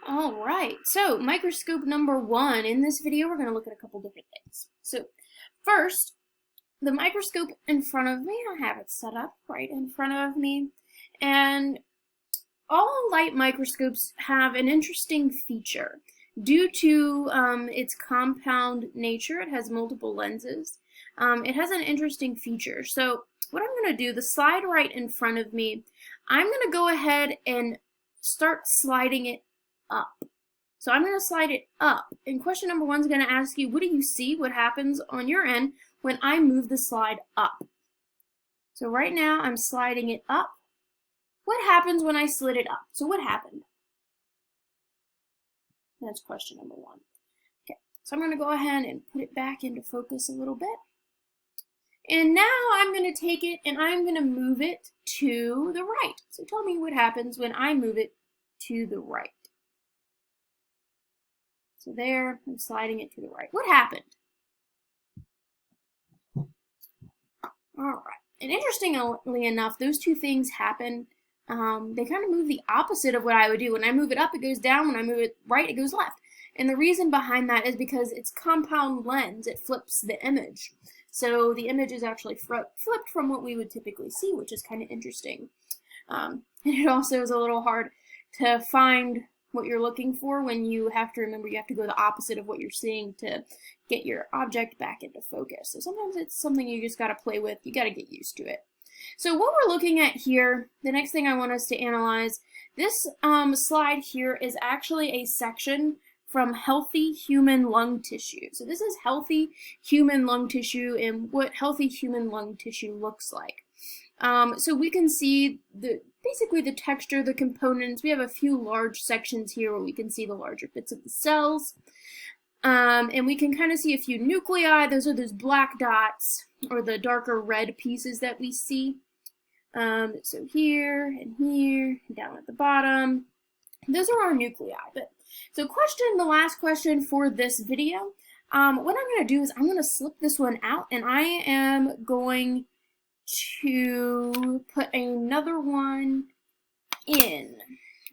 All right, so microscope number 1. In this video, we're going to look at a couple different things. So first, the microscope in front of me, I have it set up right in front of me, and all light microscopes have an interesting feature. Due to its compound nature, it has multiple lenses. It has an interesting feature. So what I'm going to do, the slide right in front of me, I'm going to go ahead and start sliding it up. So I'm going to slide it up. And question number 1 is going to ask you, what do you see? What happens on your end when I move the slide up? So right now I'm sliding it up. What happens when I slid it up? So what happened? That's question number 1. Okay, so I'm going to go ahead and put it back into focus a little bit. And now I'm going to take it and I'm going to move it to the right. So tell me what happens when I move it to the right. So there, I'm sliding it to the right. What happened? All right. And interestingly enough, those two things happen. They kind of move the opposite of what I would do. When I move it up, it goes down. When I move it right, it goes left. And the reason behind that is because it's compound lens. It flips the image. So the image is actually flipped from what we would typically see, which is kind of interesting. And it also is a little hard to find what you're looking for when you have to remember you have to go the opposite of what you're seeing to get your object back into focus. So sometimes it's something you just got to play with. You got to get used to it. So what we're looking at here, the next thing I want us to analyze, this slide here is actually a section from healthy human lung tissue. So this is healthy human lung tissue and what healthy human lung tissue looks like. So we can see basically the texture, the components. We have a few large sections here where we can see the larger bits of the cells. And we can kind of see a few nuclei. Those are those black dots or the darker red pieces that we see. So here and here, and down at the bottom, those are our nuclei. So the last question for this video, what I'm going to do is I'm going to slip this one out and I am going to put another one in.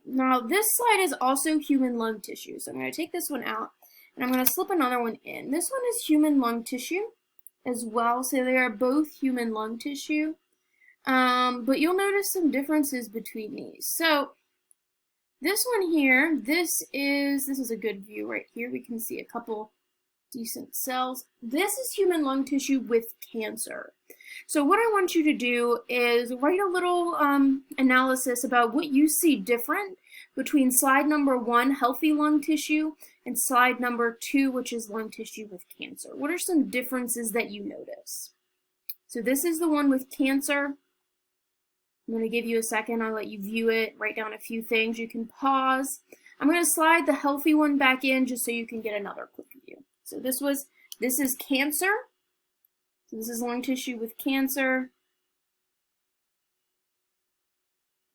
Now this slide is also human lung tissue, so I'm going to take this one out and I'm going to slip another one in. This one is human lung tissue as well, so they are both human lung tissue, but you'll notice some differences between these. So this one here, this is a good view right here. We can see a couple decent cells. This is human lung tissue with cancer. So what I want you to do is write a little analysis about what you see different between slide number 1, healthy lung tissue, and slide number 2, which is lung tissue with cancer. What are some differences that you notice? So this is the one with cancer. I'm going to give you a second. I'll let you view it, write down a few things. You can pause. I'm going to slide the healthy one back in just so you can get another quick view. So this is cancer. So this is lung tissue with cancer.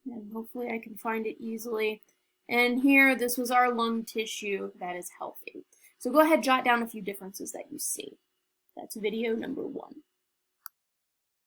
And hopefully I can find it easily. And here, this was our lung tissue that is healthy. So go ahead, jot down a few differences that you see. That's video number 1.